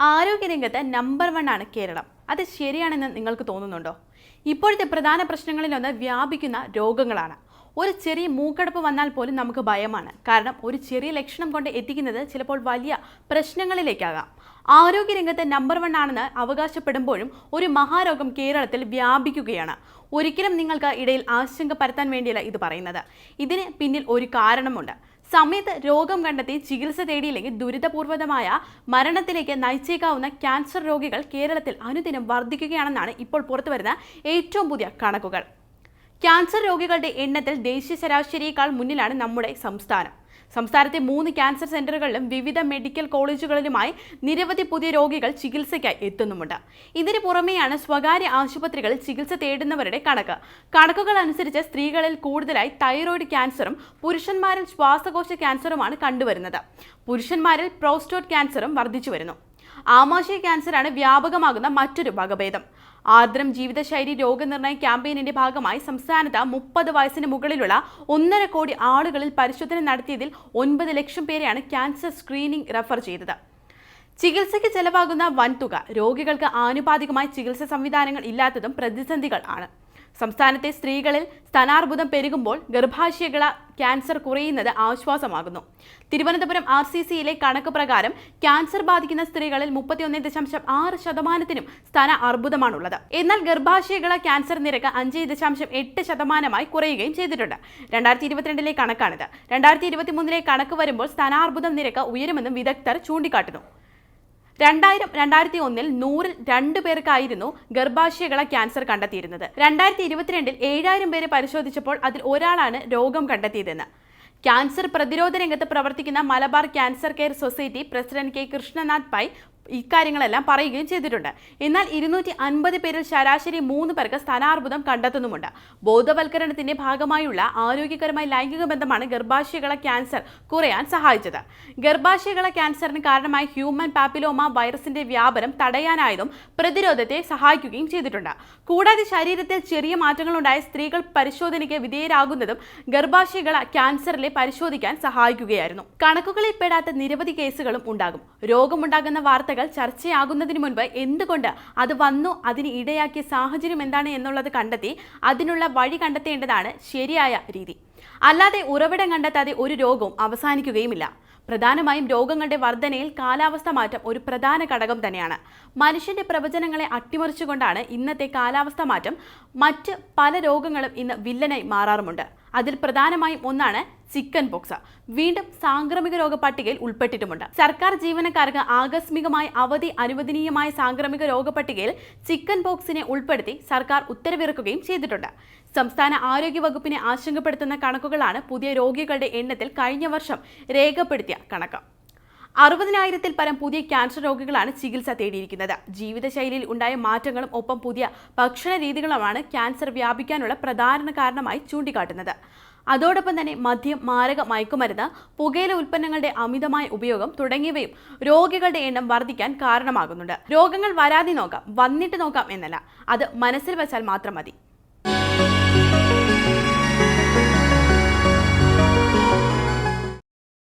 ആരോഗ്യരംഗത്ത് നമ്പർ 1 ആണ് കേരളം. അത് ശരിയാണെന്ന് നിങ്ങൾക്ക് തോന്നുന്നുണ്ടോ? ഇപ്പോഴത്തെ പ്രധാന പ്രശ്നങ്ങളിലൊന്ന് വ്യാപിക്കുന്ന രോഗങ്ങളാണ്. ഒരു ചെറിയ മൂക്കടപ്പ് വന്നാൽ പോലും നമുക്ക് ഭയമാണ്. കാരണം ഒരു ചെറിയ ലക്ഷണം കൊണ്ട് എത്തിക്കുന്നത് ചിലപ്പോൾ വലിയ പ്രശ്നങ്ങളിലേക്കാകാം. ആരോഗ്യരംഗത്ത് നമ്പർ 1 ആണെന്ന് അവകാശപ്പെടുമ്പോഴും ഒരു മഹാരോഗം കേരളത്തിൽ വ്യാപിക്കുകയാണ്. ഒരിക്കലും നിങ്ങൾക്ക് ഇടയിൽ ആശങ്ക പരത്താൻ വേണ്ടിയല്ല ഇത് പറയുന്നത്. ഇതിന് പിന്നിൽ ഒരു കാരണമുണ്ട്. സമയത്ത് രോഗം കണ്ടെത്തി ചികിത്സ തേടിയില്ലെങ്കിൽ ദുരിതപൂർവമായ മരണത്തിലേക്ക് നയിച്ചേക്കാവുന്ന ക്യാൻസർ രോഗികൾ കേരളത്തിൽ അനുദിനം വർദ്ധിക്കുകയാണെന്നാണ് ഇപ്പോൾ പുറത്തുവരുന്ന ഏറ്റവും പുതിയ കണക്കുകൾ. ക്യാൻസർ രോഗികളുടെ എണ്ണത്തിൽ ദേശീയ ശരാശരിയേക്കാൾ മുന്നിലാണ് നമ്മുടെ സംസ്ഥാനത്തെ 3 ക്യാൻസർ സെന്ററുകളിലും വിവിധ മെഡിക്കൽ കോളേജുകളിലുമായി നിരവധി പുതിയ രോഗികൾ ചികിത്സയ്ക്കായി എത്തുന്നുമുണ്ട്. ഇതിനു പുറമെയാണ് സ്വകാര്യ ആശുപത്രികളിൽ ചികിത്സ തേടുന്നവരുടെ കണക്കുകൾ അനുസരിച്ച് സ്ത്രീകളിൽ കൂടുതലായി തൈറോയ്ഡ് ക്യാൻസറും പുരുഷന്മാരിൽ ശ്വാസകോശ ക്യാൻസറുമാണ് കണ്ടുവരുന്നത്. പുരുഷന്മാരിൽ പ്രോസ്റ്റേറ്റ് ക്യാൻസറും വർദ്ധിച്ചു വരുന്നു. ആമാശയ ക്യാൻസറാണ് വ്യാപകമാകുന്ന മറ്റൊരു വകഭേദം. ആർദ്രം ജീവിതശൈലി രോഗനിർണയ ക്യാമ്പയിനിന്റെ ഭാഗമായി സംസ്ഥാനത്ത് 30 വയസ്സിന് മുകളിലുള്ള 1.5 കോടി ആളുകളിൽ പരിശോധന നടത്തിയതിൽ 9 ലക്ഷം പേരെയാണ് ക്യാൻസർ സ്ക്രീനിംഗ് റെഫർ ചെയ്തത്. ചികിത്സയ്ക്ക് ചെലവാകുന്ന വൻതുക, രോഗികൾക്ക് ആനുപാതികമായി ചികിത്സാ സംവിധാനങ്ങൾ ഇല്ലാത്തതും പ്രതിസന്ധികൾ ആണ്. സംസ്ഥാനത്തെ സ്ത്രീകളിൽ സ്തനാർബുദം പെരുകുമ്പോൾ ഗർഭാശയകള ക്യാൻസർ കുറയുന്നത് ആശ്വാസമാകുന്നു. തിരുവനന്തപുരം RCCയിലെ കണക്ക് പ്രകാരം ക്യാൻസർ ബാധിക്കുന്ന സ്ത്രീകളിൽ 31.6%-നും സ്തന അർബുദമാണുള്ളത്. എന്നാൽ ഗർഭാശയകള ക്യാൻസർ നിരക്ക് 5.8%-മായി കുറയുകയും ചെയ്തിട്ടുണ്ട്. 2022 കണക്കാണിത്. 2023 കണക്ക് വരുമ്പോൾ സ്തനാർബുദം നിരക്ക് ഉയരുമെന്നും വിദഗ്ധർ ചൂണ്ടിക്കാട്ടുന്നു. 2000-2001 100-ൽ 2 പേർക്കായിരുന്നു ഗർഭാശയകള ക്യാൻസർ കണ്ടെത്തിയിരുന്നത്. 2022 7000 പേരെ പരിശോധിച്ചപ്പോൾ അതിൽ ഒരാളാണ് രോഗം കണ്ടെത്തിയതെന്ന് ക്യാൻസർ പ്രതിരോധ രംഗത്ത് പ്രവർത്തിക്കുന്ന Malabar cancer care society president K. Krishnanath Pai ഇക്കാര്യങ്ങളെല്ലാം പറയുകയും ചെയ്തിട്ടുണ്ട്. എന്നാൽ 250 പേരിൽ ശരാശരി 3 പേർക്ക് സ്തനാർബുദം കണ്ടെത്തുന്നുമുണ്ട്. ബോധവൽക്കരണത്തിന്റെ ഭാഗമായുള്ള ആരോഗ്യകരമായ ലൈംഗിക ബന്ധമാണ് ഗർഭാശയകള ക്യാൻസർ കുറയാൻ സഹായിച്ചത്. ഗർഭാശയകള ക്യാൻസറിന് കാരണമായ ഹ്യൂമൻ പാപ്പിലോമ വൈറസിന്റെ വ്യാപനം തടയാനായതും പ്രതിരോധത്തെ സഹായിക്കുകയും ചെയ്തിട്ടുണ്ട്. കൂടാതെ ശരീരത്തിൽ ചെറിയ മാറ്റങ്ങളുണ്ടായ സ്ത്രീകൾ പരിശോധനയ്ക്ക് വിധേയരാകുന്നതും ഗർഭാശയകള ക്യാൻസറിലെ പരിശോധിക്കാൻ സഹായിക്കുകയായിരുന്നു. കണക്കുകളിൽ പെടാത്ത നിരവധി കേസുകളും ഉണ്ടാകും. രോഗമുണ്ടാകുന്ന വാർത്തകൾ ചർച്ചയാകുന്നതിന് മുൻപ് എന്തുകൊണ്ട് അത് വന്നു, അതിന് ഇടയാക്കിയ സാഹചര്യം എന്താണ് എന്നുള്ളത് കണ്ടെത്തി അതിനുള്ള വഴി കണ്ടെത്തേണ്ടതാണ് ശരിയായ രീതി. അല്ലാതെ ഉറവിടം കണ്ടെത്താതെ ഒരു രോഗവും അവസാനിക്കുകയുമില്ല. പ്രധാനമായും രോഗങ്ങളുടെ വർധനയിൽ കാലാവസ്ഥ മാറ്റം ഒരു പ്രധാന ഘടകം തന്നെയാണ്. മനുഷ്യന്റെ പ്രവചനങ്ങളെ അട്ടിമറിച്ചുകൊണ്ടാണ് ഇന്നത്തെ കാലാവസ്ഥ മാറ്റം. മറ്റ് പല രോഗങ്ങളും ഇന്ന് വില്ലനായി മാറാറുമുണ്ട്. അതിൽ പ്രധാനമായും ഒന്നാണ് ചിക്കൻ പോക്സ്. വീണ്ടും സാംക്രമിക രോഗ പട്ടികയിൽ ഉൾപ്പെട്ടിട്ടുമുണ്ട്. സർക്കാർ ജീവനക്കാർക്ക് ആകസ്മികമായി അവധി അനുവദനീയമായ സാംക്രമിക രോഗ പട്ടികയിൽ ചിക്കൻ പോക്സിനെ ഉൾപ്പെടുത്തി സർക്കാർ ഉത്തരവിറക്കുകയും ചെയ്തിട്ടുണ്ട്. സംസ്ഥാന ആരോഗ്യ വകുപ്പിനെ ആശങ്കപ്പെടുത്തുന്ന കണക്കുകളാണ് പുതിയ രോഗികളുടെ എണ്ണത്തിൽ കഴിഞ്ഞ വർഷം രേഖപ്പെടുത്തിയ കണക്ക്. 60,000-ൽ പരം പുതിയ ക്യാൻസർ രോഗികളാണ് ചികിത്സ തേടിയിരിക്കുന്നത്. ജീവിതശൈലിയിൽ ഉണ്ടായ മാറ്റങ്ങളും ഒപ്പം പുതിയ ഭക്ഷണ രീതികളുമാണ് ക്യാൻസർ വ്യാപിക്കാനുള്ള പ്രധാന കാരണമായി ചൂണ്ടിക്കാട്ടുന്നത്. അതോടൊപ്പം തന്നെ മദ്യം, മാരക മയക്കുമരുന്ന്, പുകയില ഉൽപ്പന്നങ്ങളുടെ അമിതമായ ഉപയോഗം തുടങ്ങിയവയും രോഗികളുടെ എണ്ണം വർദ്ധിക്കാൻ കാരണമാകുന്നുണ്ട്. രോഗങ്ങൾ വരാതെ നോക്കാം, വന്നിട്ട് നോക്കാം എന്നല്ല, അത് മനസ്സിൽ വെച്ചാൽ മാത്രം മതി.